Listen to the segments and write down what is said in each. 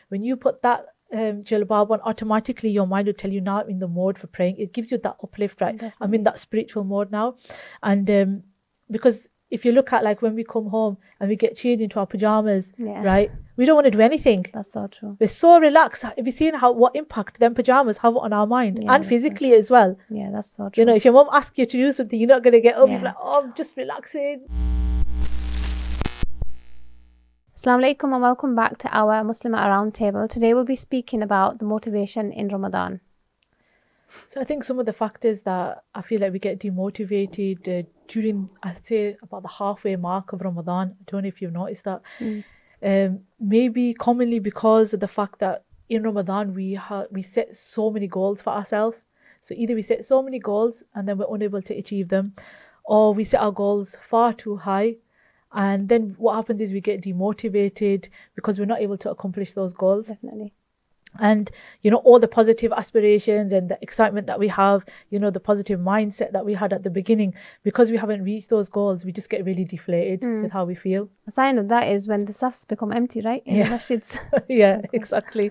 when you put that jilbab on, automatically your mind will tell you now I'm in the mode for praying. It gives you that uplift, right? Definitely. I'm in that spiritual mode now. And because if you look at like when we come home and we get changed into our pajamas, right? We don't want to do anything. That's so true. We're so relaxed. Have you seen what impact them pajamas have on our mind and physically as well? Yeah, that's so true. You know, if your mom asks you to do something, you're not going to get up. You're like, oh, I'm just relaxing. Assalamu alaikum and welcome back to our Muslimah Roundtable. Today we'll be speaking about the motivation in Ramadan. So I think some of the factors that I feel like we get demotivated during, I'd say, about the halfway mark of Ramadan. I don't know if you've noticed that. Maybe commonly because of the fact that in Ramadan we set so many goals for ourselves. So either we set so many goals and then we're unable to achieve them, or we set our goals far too high. And then what happens is we get demotivated because we're not able to accomplish those goals. Definitely. And, you know, all the positive aspirations and the excitement that we have, you know, the positive mindset that we had at the beginning, because we haven't reached those goals, we just get really deflated with how we feel. A sign of that is when the safs become empty, right? In the masjids. Yeah, exactly.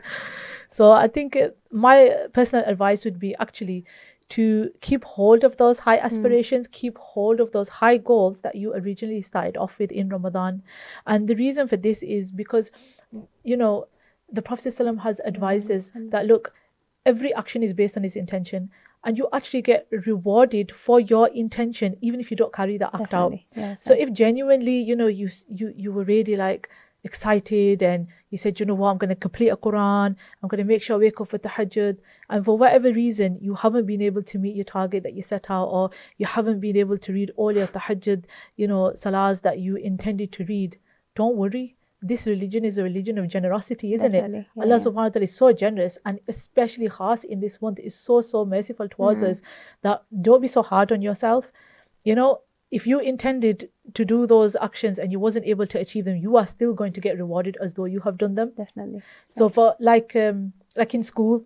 So I think my personal advice would be actually to keep hold of those high aspirations, keep hold of those high goals that you originally started off with in Ramadan. And the reason for this is because, you know, the Prophet ﷺ has advised us that, look, every action is based on its intention, and you actually get rewarded for your intention, even if you don't carry that act out. So if genuinely, you know, you were really like excited and you said, you know what, I'm going to complete a Quran, I'm going to make sure I wake up for tahajjud, and for whatever reason you haven't been able to meet your target that you set out, or you haven't been able to read all your tahajjud, you know, salahs that you intended to read, don't worry. This religion is a religion of generosity, isn't it? Allah subhanahu wa ta'ala is so generous, and especially khas in this month is so merciful towards us, that don't be so hard on yourself. You know, if you intended to do those actions and you wasn't able to achieve them, you are still going to get rewarded as though you have done them. Definitely. So for like in school,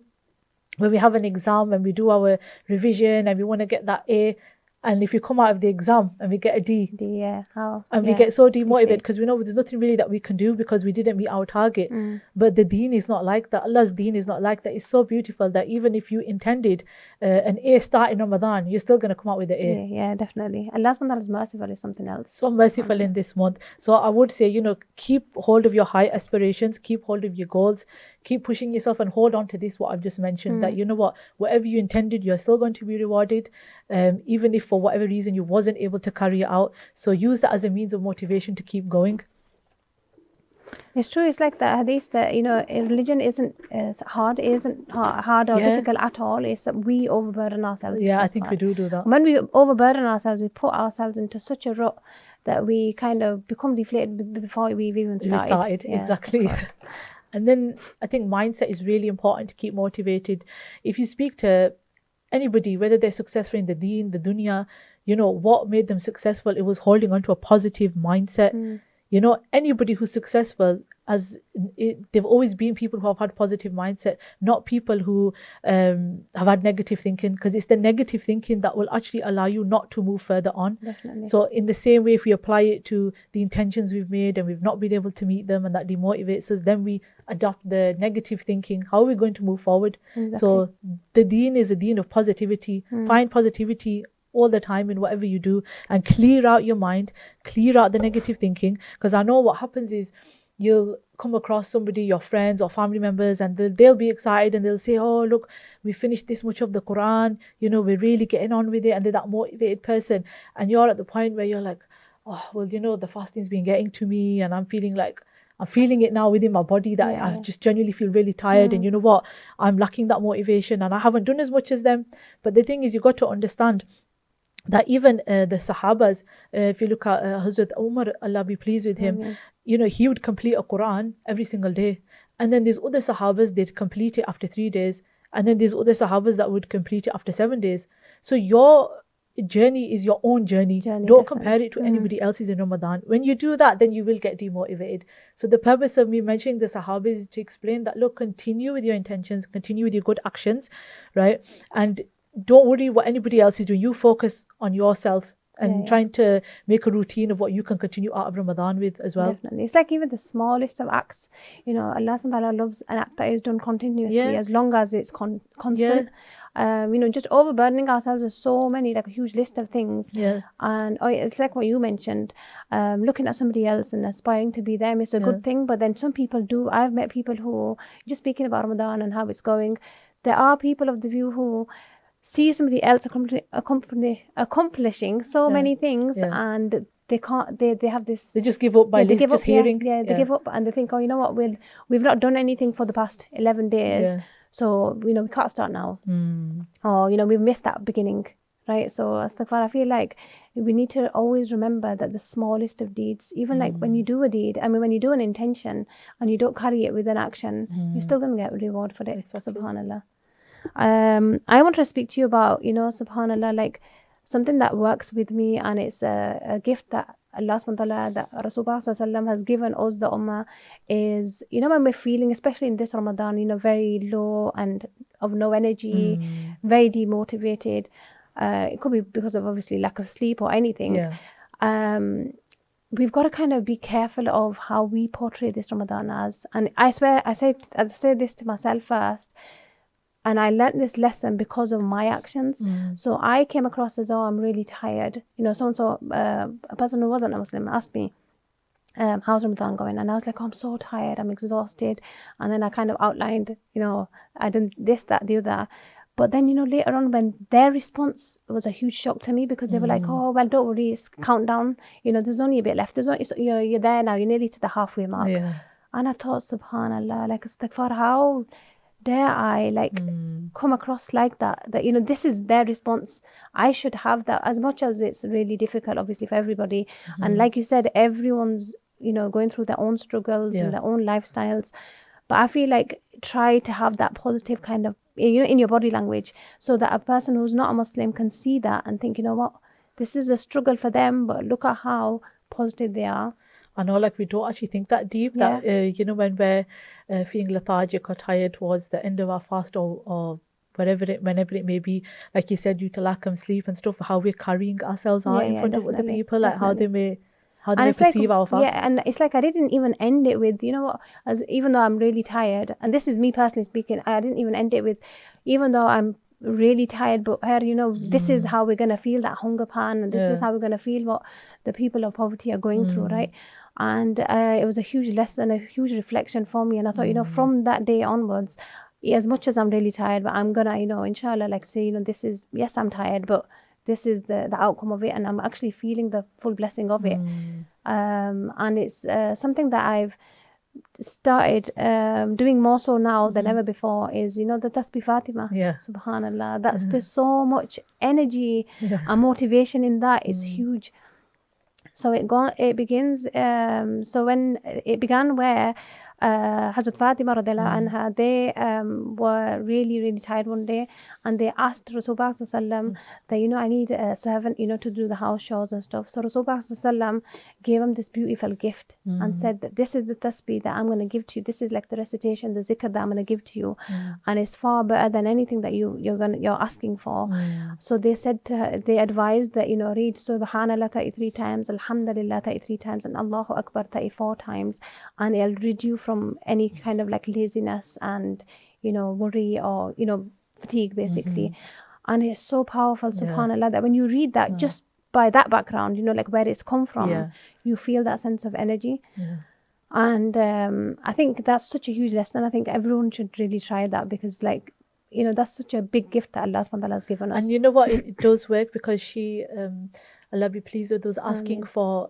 when we have an exam and we do our revision and we want to get that A, and if you come out of the exam and we get a D, we get so demotivated because we know there's nothing really that we can do because we didn't meet our target. But the deen is not like that. Allah's deen is not like that. It's so beautiful that even if you intended an A star in Ramadan, you're still going to come out with the A. Yeah, definitely. Allah subhanahu wa ta'ala is merciful is something else. So merciful in this month. So I would say, you know, keep hold of your high aspirations, keep hold of your goals, keep pushing yourself and hold on to this, what I've just mentioned, that, you know what, whatever you intended, you're still going to be rewarded, even if for whatever reason you wasn't able to carry it out. So use that as a means of motivation to keep going. It's true. It's like the hadith that, you know, religion isn't hard or difficult at all. It's that we overburden ourselves. Yeah, I think we do that. When we overburden ourselves, we put ourselves into such a rut that we kind of become deflated before we've even started. Exactly. And then I think mindset is really important to keep motivated. If you speak to anybody, whether they're successful in the deen, the dunya, you know, what made them successful? It was holding on to a positive mindset. You know, anybody who's successful, they've always been people who have had positive mindset, not people who have had negative thinking, because it's the negative thinking that will actually allow you not to move further on. Definitely. So in the same way, if we apply it to the intentions we've made and we've not been able to meet them and that demotivates us, then we adopt the negative thinking. How are we going to move forward? Exactly. So the deen is a deen of positivity. Find positivity all the time in whatever you do and clear out your mind, clear out the negative thinking, because I know what happens is you'll come across somebody, your friends or family members, and they'll be excited and they'll say, oh, look, we finished this much of the Quran, you know, we're really getting on with it, and they're that motivated person, and you're at the point where you're like, oh, well, you know, the fasting's been getting to me and I'm feeling it now within my body that I just genuinely feel really tired, and you know what, I'm lacking that motivation and I haven't done as much as them. But the thing is, you got to understand that even the Sahabas, if you look at Hazrat Umar, Allah be pleased with him, you know, he would complete a Quran every single day. And then there's other Sahabas, they'd complete it after 3 days. And then there's other Sahabas that would complete it after 7 days. So your journey is your own journey. Don't compare it to anybody else's in Ramadan. When you do that, then you will get demotivated. So the purpose of me mentioning the Sahabas is to explain that, look, continue with your intentions, continue with your good actions, right? And don't worry what anybody else is doing. You focus on yourself and trying to make a routine of what you can continue out of Ramadan with as well. Definitely. It's like even the smallest of acts, you know, Allah subhanahu wa ta'ala loves an act that is done continuously as long as it's constant. You know, just overburdening ourselves with so many, like a huge list of things. And it's like what you mentioned, looking at somebody else and aspiring to be them is a good thing. But then some people do. I've met people who, just speaking about Ramadan and how it's going, there are people of the view who see somebody else accomplishing so many things and they can't, they have this, they just give up by just hearing. They give up and they think, oh, you know what, we've not done anything for the past 11 days, so, you know, we can't start now. Or, you know, we've missed that beginning, right? So astaghfar, I feel like we need to always remember that the smallest of deeds, even like when you do a deed, I mean, when you do an intention and you don't carry it with an action, you're still going to get a reward for it. Exactly. Subhanallah. I want to speak to you about, you know, subhanallah, like something that works with me, and it's a gift that Allah subhanahu wa ta'ala, that Rasulullah has given us, the ummah, is, you know, when we're feeling, especially in this Ramadan, you know, very low and of no energy, very demotivated, it could be because of obviously lack of sleep or anything. We've got to kind of be careful of how we portray this Ramadan as, and I swear I say this to myself first. And I learned this lesson because of my actions. So I came across as, oh, I'm really tired. You know, so-and-so, a person who wasn't a Muslim asked me, how's Ramadan going? And I was like, oh, I'm so tired, I'm exhausted. And then I kind of outlined, you know, I did this, that, the other. But then, you know, later on when their response was a huge shock to me, because they were like, oh, well, don't worry, it's countdown. You know, there's only a bit left. There's only, you're there now, you're nearly to the halfway mark. And I thought, subhanallah, like, astaghfar, how dare I like come across like that, you know, this is their response. I should have that, as much as it's really difficult obviously for everybody, and like you said, everyone's, you know, going through their own struggles and their own lifestyles, but I feel like try to have that positive kind of, you know, in your body language, so that a person who's not a Muslim can see that and think, you know what, this is a struggle for them, but look at how positive they are. I know, like, we don't actually think that deep, that, you know, when we're feeling lethargic or tired towards the end of our fast or whenever it may be, like you said, due to lack of sleep and stuff, how we're carrying ourselves out in front of other people, like how they may perceive our fast. Yeah, and it's like I didn't even end it with, you know what, as even though I'm really tired, and this is me personally speaking, I didn't even end it with, even though I'm really tired, but here, you know, this is how we're going to feel that hunger pan, and this is how we're going to feel what the people of poverty are going through, right? And it was a huge lesson, a huge reflection for me. And I thought, you know, from that day onwards, as much as I'm really tired, but I'm gonna, you know, inshallah, like say, you know, this is, yes, I'm tired, but this is the outcome of it, and I'm actually feeling the full blessing of it. And it's something that I've started doing more so now than ever before, is, you know, the Tasbih Fatima. Subhanallah, that's there's so much energy and motivation in that. It's huge. So it begins, so when it began, where Hazrat Fatima radiallahu anha, they were really, really tired one day, and they asked Rasulullah that, you know, I need a servant, you know, to do the house chores and stuff. So Rasulullah gave them this beautiful gift and said that this is the tasbih that I'm going to give to you. This is like the recitation, the zikr that I'm going to give to you, and it's far better than anything that you're asking for. So they said to her, they advised that, you know, read Subhanallah 33 times, Alhamdulillah 33 times, and Allahu Akbar 34 times, and it'll rid you from any kind of like laziness and, you know, worry or, you know, fatigue basically. And it's so powerful, subhanallah, that when you read that, just by that background, you know, like where it's come from, you feel that sense of energy. And I think that's such a huge lesson. I think everyone should really try that, because, like, you know, that's such a big gift that Allah subhanahu wa ta'ala has given us. And you know what, it does work, because she Allah be pleased with us, asking for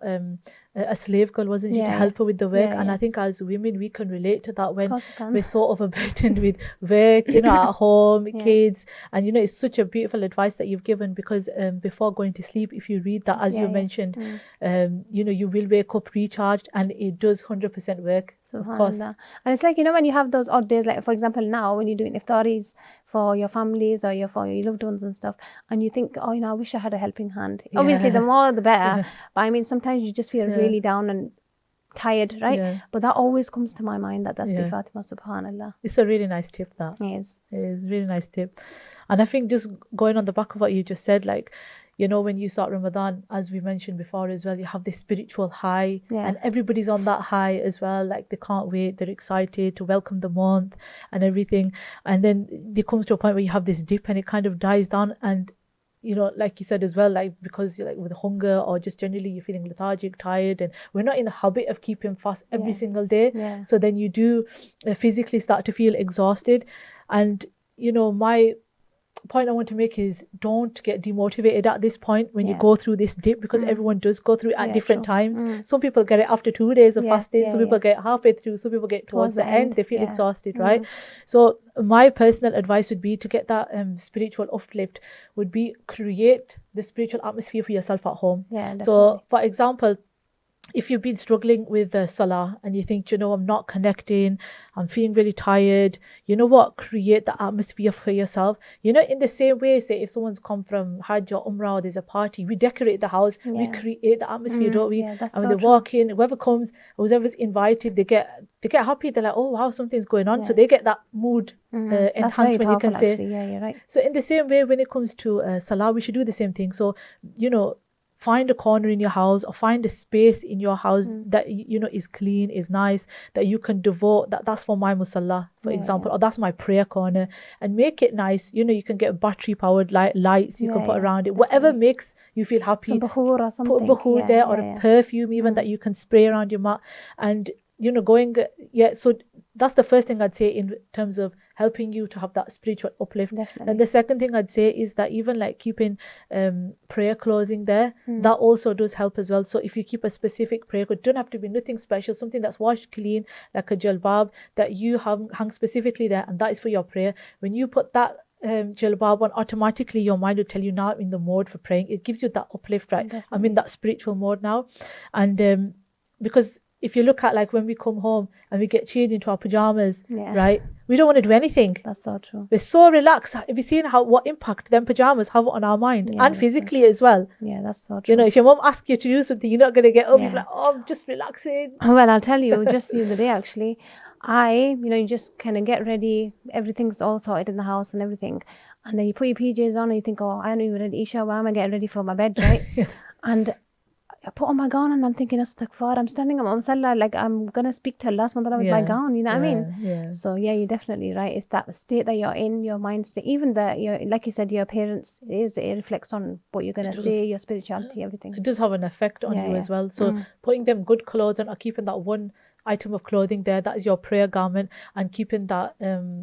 a slave girl, wasn't she, to help her with the work. And I think as women, we can relate to that when we're sort of overburdened with work, you know, at home, kids. And, you know, it's such a beautiful advice that you've given, because before going to sleep, if you read that, as you mentioned, you know, you will wake up recharged, and it does 100% work. Of course. And it's like, you know, when you have those odd days, like for example now when you're doing iftaris for your families or for your loved ones and stuff, and you think, oh, you know, I wish I had a helping hand. Obviously the more the better, but I mean sometimes you just feel really down and tired, right? But that always comes to my mind, that that's Fatima, subhanallah. It's a really nice tip, that. Yes. It is a really nice tip. And I think just going on the back of what you just said, like, you know, when you start Ramadan, as we mentioned before as well, you have this spiritual high, Yeah. and everybody's on that high as well. Like they can't wait, they're excited to welcome the month and everything. And then it comes to a point where you have this dip and it kind of dies down. And, you know, like you said as well, like because you're like with hunger or just generally you're feeling lethargic, tired, and we're not in the habit of keeping fast every single day. Yeah. So then you do physically start to feel exhausted. And, you know, my point I want to make is don't get demotivated at this point when you go through this dip, because everyone does go through it at different times. Some people get it after 2 days of fasting, some people get halfway through, some people get towards the end, they feel exhausted, right? So my personal advice would be to get that spiritual uplift would be create the spiritual atmosphere for yourself at home. So for example, if you've been struggling with the salah and you think, you know, I'm not connecting, I'm feeling really tired, you know what, create the atmosphere for yourself. You know, in the same way, say if someone's come from Hajj or Umrah or there's a party, we decorate the house, we create the atmosphere, don't we? And when they walk in, whoever comes, whoever's invited, they get happy. They're like, oh wow, something's going on. So they get that mood enhancement, you can say. Actually. Yeah, you're right. So in the same way, when it comes to salah, we should do the same thing. So, you know, find a corner in your house or find a space in your house that, you know, is clean, is nice, that you can devote, that's for my musalla, for example, or that's my prayer corner, and make it nice. You know, you can get battery powered lights you can put around it, whatever makes you feel happy. Some bahoor or something. Put a bahoor there or a perfume even that you can spray around your mat. And, you know, so that's the first thing I'd say in terms of helping you to have that spiritual uplift. And the second thing I'd say is that even like keeping prayer clothing there, that also does help as well. So if you keep a specific prayer cloth, it don't have to be nothing special, something that's washed clean, like a jalbab that you hang specifically there, and that is for your prayer. When you put that jalbab on, automatically your mind will tell you now I'm in the mode for praying. It gives you that uplift, right? I'm in that spiritual mode now. And because if you look at like when we come home and we get changed into our pajamas, right? We don't want to do anything. That's so true. We're so relaxed. Have you seen what impact them pajamas have on our mind and physically as well? Yeah, that's so true. You know, if your mom asks you to do something, you're not going to get up. You're like, oh, I'm just relaxing. Well, I'll tell you, just the other day actually, you just kind of get ready. Everything's all sorted in the house and everything. And then you put your PJs on and you think, oh, I know you're ready, Isha, why am I getting ready for my bed, right? And I put on my gown and I'm thinking, astaghfar, I'm standing up, like I'm going to speak to Allah SWT with my gown, you know what I mean? Yeah. So yeah, you're definitely right. It's that state that you're in, your mind state, even like you said, your appearance, it reflects on what you're going to say, your spirituality, everything. It does have an effect on you as well. So putting them good clothes on or keeping that one item of clothing there, that is your prayer garment, and keeping that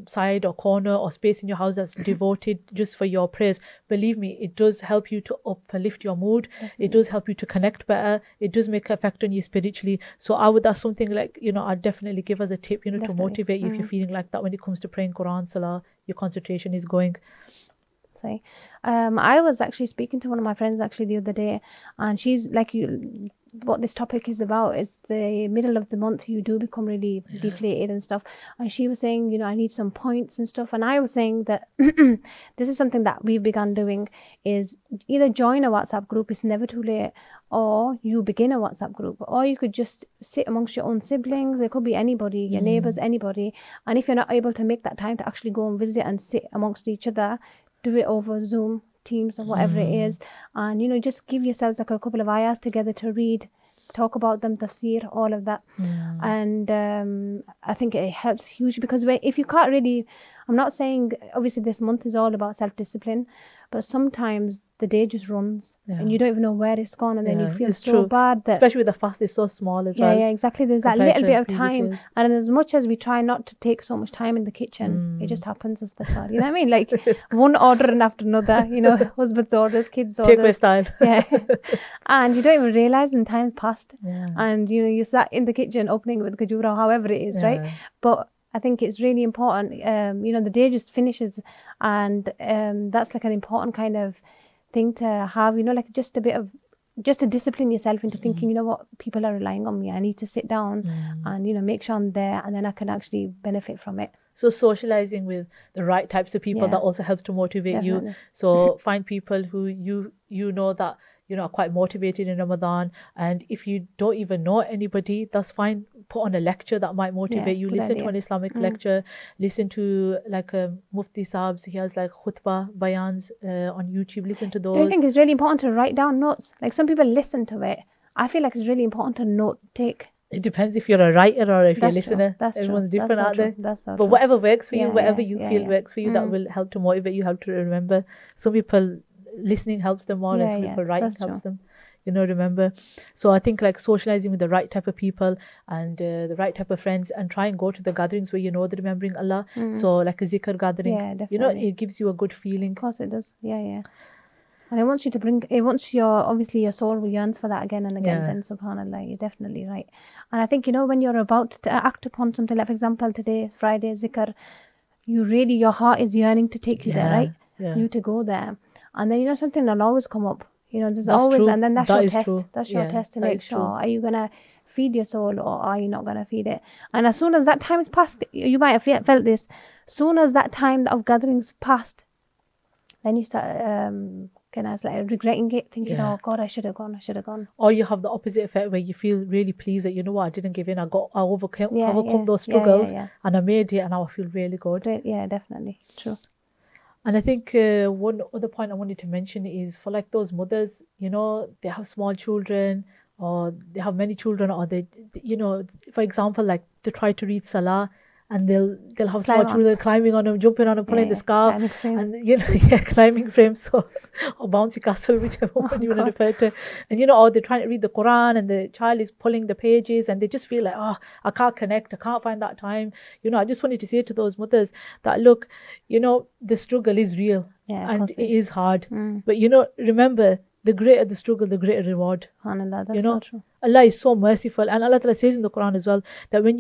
side or corner or space in your house that's devoted just for your prayers, believe me, it does help you to uplift your mood. It does help you to connect better. It does make an effect on you spiritually. So that's something like, you know, I'd definitely give as a tip, you know, to motivate you if you're feeling like that when it comes to praying Quran, Salah, your concentration is going. I was actually speaking to one of my friends actually the other day, and she's like, what this topic is about is the middle of the month you do become really deflated and stuff, and she was saying, you know, I need some points and stuff, and I was saying that this is something that we've begun doing, is either join a WhatsApp group, it's never too late, or you begin a WhatsApp group, or you could just sit amongst your own siblings, it could be anybody, your neighbors, anybody, and if you're not able to make that time to actually go and visit and sit amongst each other, do it over Zoom, Teams, or whatever it is, and, you know, just give yourselves like a couple of ayahs together to read, talk about them, tafsir, all of that. And I think it helps huge, because if you can't really, I'm not saying obviously this month is all about self-discipline, but sometimes the day just runs and you don't even know where it's gone, and then you feel so bad that, especially with the fast is so small as well. Yeah, exactly. There's that little bit of time, and as much as we try not to take so much time in the kitchen, it just happens as the car. You know what I mean? Like one ordering after another, you know, husband's orders, kids' orders. Takeaway style. And you don't even realize, and time's passed. And you know, you sat in the kitchen opening with kajura, however it is, right? But I think it's really important. You know, the day just finishes, and that's like an important kind of thing to have, you know, like just to discipline yourself into thinking, you know what, people are relying on me, I need to sit down and, you know, make sure I'm there, and then I can actually benefit from it. So socializing with the right types of people, that also helps to motivate you. So find people who you know that, you know, are quite motivated in Ramadan, and if you don't even know anybody, that's fine. put on a lecture that might motivate you. Listen to an Islamic lecture. Listen to like Mufti Saab's. He has like khutbah bayans on YouTube. Listen to those. Do you think it's really important to write down notes? Like some people listen to it. I feel like it's really important to note take. It depends if you're a writer or if you're a listener. That's Everyone's true. different out there. That's so but true. whatever works for you, Yeah, whatever yeah, you yeah, feel yeah. works for you, that will help to motivate you, help to remember. Some people listening helps them more, and some people writing helps them, remember. So I think like socializing with the right type of people and the right type of friends, and try and go to the gatherings where they're remembering Allah. So like a ZIKR gathering, Yeah, definitely. it gives you a good feeling. Of course it does. Yeah. And it wants you to obviously your soul yearns for that again and again. Then subhanallah, you're definitely right. And I think, when you're about to act upon something, like for example, today, Friday, ZIKR, your heart is yearning to take you there, right? Yeah. You to go there. And then, something will always come up. There's that's always, true. and then that's that your test. True. That's your test to make sure. True. Are you going to feed your soul or are you not going to feed it? And as soon as that time is passed, you might have felt this, soon as that time of gatherings passed, then you start regretting it, thinking, oh God, I should have gone. Or you have the opposite effect where you feel really pleased that, I didn't give in, I overcome those struggles and I made it, and now I feel really good. Yeah, definitely. True. And I think one other point I wanted to mention is for like those mothers, they have small children or they have many children, or they, for example, like they try to read Salah, and they'll have small children climbing on them, jumping on them, pulling the scarf, and climbing frames, or bouncy castle, whichever one you want to refer to. And or they're trying to read the Quran, and the child is pulling the pages, and they just feel like, I can't connect, I can't find that time. I just wanted to say to those mothers that, look, the struggle is real, and it is hard. But remember, the greater the struggle, the greater reward. SubhanAllah, that's so true. Allah is so merciful, and Allah Ta'ala says in the Quran as well that when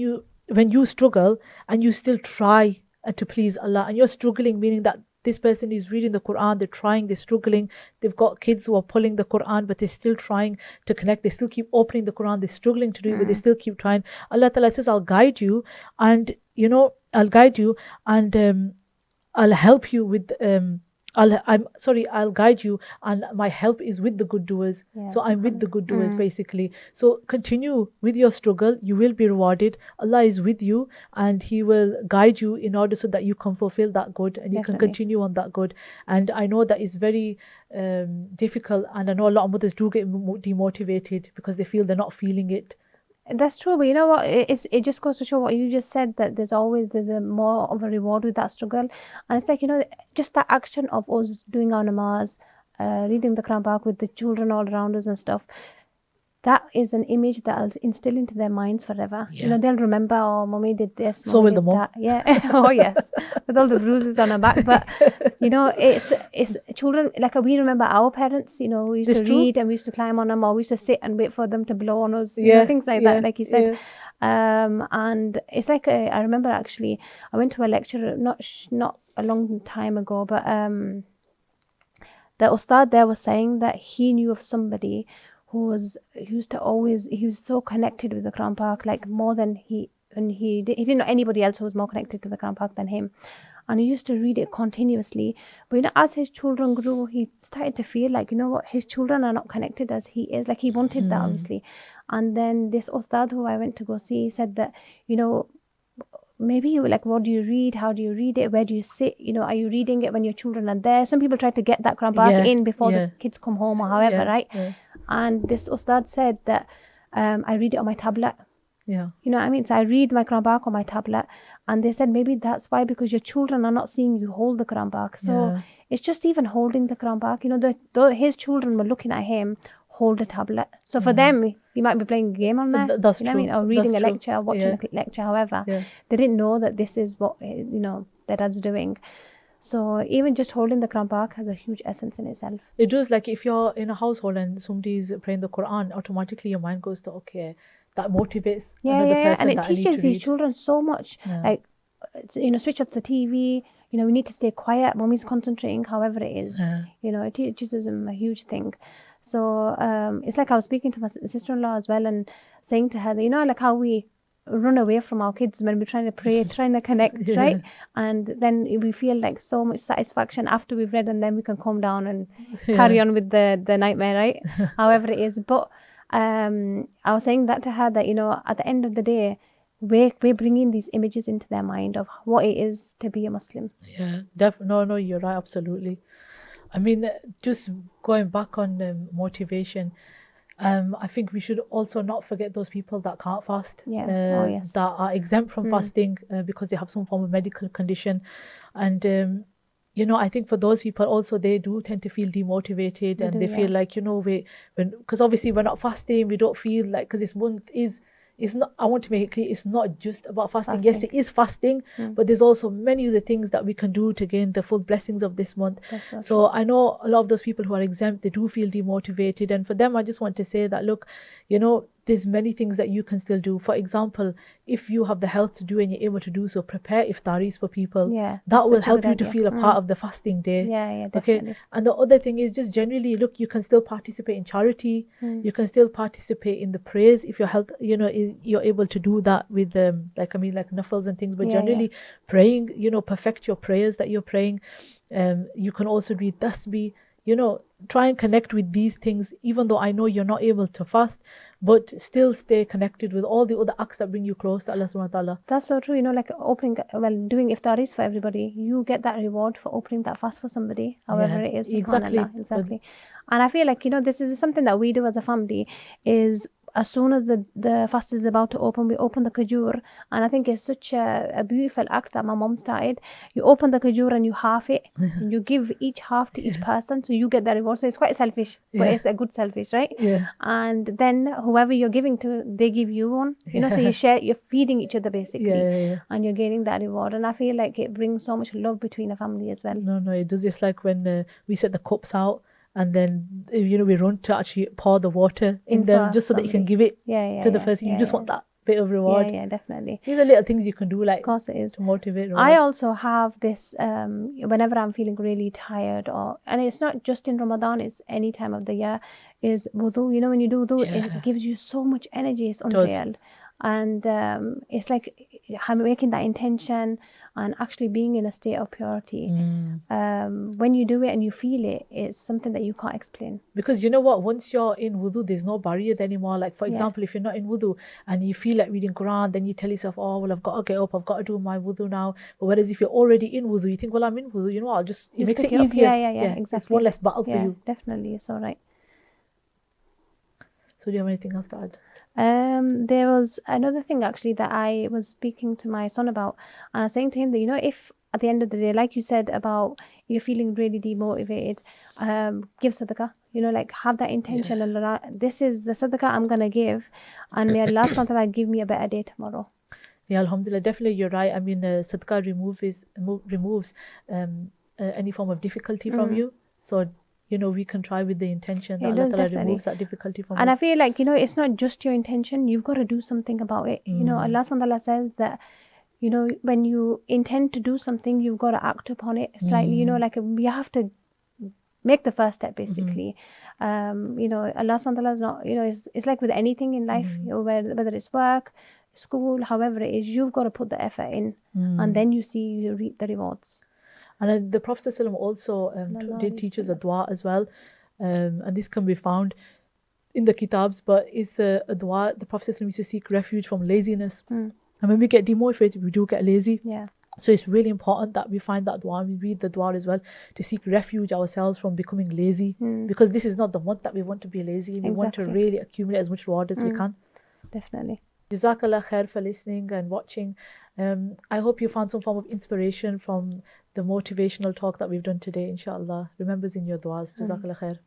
you struggle and you still try to please Allah, and you're struggling, meaning that this person is reading the Quran, they're trying, they're struggling, they've got kids who are pulling the Quran, but they're still trying to connect, they still keep opening the Quran, they're struggling to do it, but they still keep trying. Allah Ta'ala says, I'll guide you, and I'll help you with I'll guide you, and my help is with the good doers. So I'm with the good doers, basically. So continue with your struggle, you will be rewarded. Allah is with you, and He will guide you in order so that you can fulfill that good, and you can continue on that good. And I know that is very difficult, and I know a lot of mothers do get demotivated because they feel they're not feeling it. That's true, but you know what? It just goes to show what you just said, that there's a more of a reward with that struggle. And it's like, just that action of us doing our namaz, reading the Quran Pak with the children all around us and stuff. That is an image that I'll instill into their minds forever. They'll remember, oh, mommy did this. So will the mom. Yeah. Oh, yes. With all the bruises on her back. But, it's children, like we remember our parents, we used to read and we used to climb on them, or we used to sit and wait for them to blow on us. Things like that, like you said. And it's like, I remember actually, I went to a lecture, not a long time ago, but the Ustad there was saying that he knew of somebody he was so connected with the Quran Pak, like more than he didn't know anybody else who was more connected to the Quran Pak than him. And he used to read it continuously. But as his children grew, he started to feel like, what, his children are not connected as he is. Like he wanted that, obviously. And then this Ustad who I went to go see said that, maybe like, what do you read? How do you read it? Where do you sit? Are you reading it when your children are there? Some people try to get that Quran Pak in before the kids come home or however, right? Yeah. And this Ustad said that I read it on my tablet. Yeah. You know what I mean? So I read my Quran Pak on my tablet. And they said maybe that's why, because your children are not seeing you hold the Quran Pak. So it's just even holding the Quran Pak. His children were looking at him hold a tablet. So for them, he might be playing a game on there. That's true. What I mean? Or reading a lecture or watching a lecture, however. They didn't know that this is what, their dad's doing. So even just holding the Quran Pak has a huge essence in itself. It does, like if you're in a household and somebody's praying the Quran, automatically your mind goes to, okay, that motivates another person. And it teaches these children so much. Like, switch off the TV, we need to stay quiet, mommy's concentrating, however it is. It teaches them a huge thing. So it's like I was speaking to my sister-in-law as well and saying to her that, like how we run away from our kids when we're trying to pray, trying to connect, right? And then we feel like so much satisfaction after we've read, and then we can calm down and carry on with the nightmare, right? However it is. But I was saying that to her, that, you know, at the end of the day, we're bringing these images into their mind of what it is to be a Muslim. Yeah, no, you're right, absolutely. I mean, just going back on motivation, I think we should also not forget those people that can't fast, Yes. that are exempt from fasting because they have some form of medical condition. And, you know, I think for those people also, they do tend to feel demotivated, and they feel like, you know, because obviously we're not fasting, we don't feel like, because this month it's not, I want to make it clear, it's not just about fasting. Yes, it is fasting, but there's also many other things that we can do to gain the full blessings of this month. So I know a lot of those people who are exempt, they do feel demotivated. And for them, I just want to say that, look, you know, there's many things that you can still do. For example, if you have the health to do and you're able to do so, prepare iftaris for people. That will help you to feel a part of the fasting day. Definitely. Okay. And the other thing is just generally, look, you can still participate in charity. You can still participate in the prayers if your health, you know, you're able to do that with like nafils and things. But generally, praying, you know, perfect your prayers that you're praying. You can also read tasbih. You know, try and connect with these things, even though I know you're not able to fast, but still stay connected with all the other acts that bring you close to Allah subhanahu wa ta'ala. That's so true. You know, like doing iftaris for everybody, you get that reward for opening that fast for somebody, however it is. Exactly. And I feel like, you know, this is something that we do as a family, is as soon as the fast is about to open, we open the kajur. And I think it's such a beautiful act that my mom started. You open the kajur and you half it. You give each half to each person, so you get the reward. So it's quite selfish, but it's a good selfish, right? And then whoever you're giving to, they give you one. You know, so you share, you're feeding each other basically, and you're getting that reward. And I feel like it brings so much love between a family as well. No, it does. It's like when we set the cups out, and then, you know, we run to actually pour the water in them just so that you can give it to the person. You just want that bit of reward. Yeah, definitely. These are little things you can do, like, of course it is, to motivate. I also have this, whenever I'm feeling really tired, and it's not just in Ramadan, it's any time of the year, is wudu. You know, when you do wudu, it gives you so much energy, it's unreal. And it's like making that intention and actually being in a state of purity. When you do it and you feel it, it's something that you can't explain. Because you know what, once you're in wudu, there's no barrier anymore. Like, for example, if you're not in wudu and you feel like reading Quran, then you tell yourself, oh, well, I've got to get up, I've got to do my wudu now. But whereas if you're already in wudu, you think, well, I'm in wudu, you know, it makes it easier. Exactly. It's one less battle for you. Definitely, it's all right. So do you have anything else to add? There was another thing actually that I was speaking to my son about, and I was saying to him that, you know, if at the end of the day, like you said about you're feeling really demotivated, give sadaqah, you know, like have that intention, Allah, this is the sadaqah I'm gonna give, and may Allah subhanahu wa ta'ala give me a better day tomorrow. Yeah, alhamdulillah, definitely you're right. I mean, sadaqah removes any form of difficulty from you. So, you know, we can try with the intention that Allah Ta'ala removes that difficulty from us. And I feel like, you know, it's not just your intention, you've got to do something about it. You know, Allah subhanahu wa ta'ala says that, you know, when you intend to do something, you've got to act upon it slightly, you know, like you have to make the first step basically. You know, Allah subhanahu wa ta'ala is not, you know, it's like with anything in life, you know, whether it's work, school, however it is, you've got to put the effort in, and then you reap the rewards. And the Prophet ﷺ also did teach us a dua as well, and this can be found in the kitabs, but it's a dua. The Prophet ﷺ used to seek refuge from laziness, and when we get demotivated, we do get lazy. So it's really important that we find that dua, and we read the dua as well, to seek refuge ourselves from becoming lazy, because this is not the month that we want to be lazy. We want to really accumulate as much reward as we can. Definitely. Jazakallah khair for listening and watching. I hope you found some form of inspiration from the motivational talk that we've done today, inshallah. Remember in your du'as. Jazakallah khair.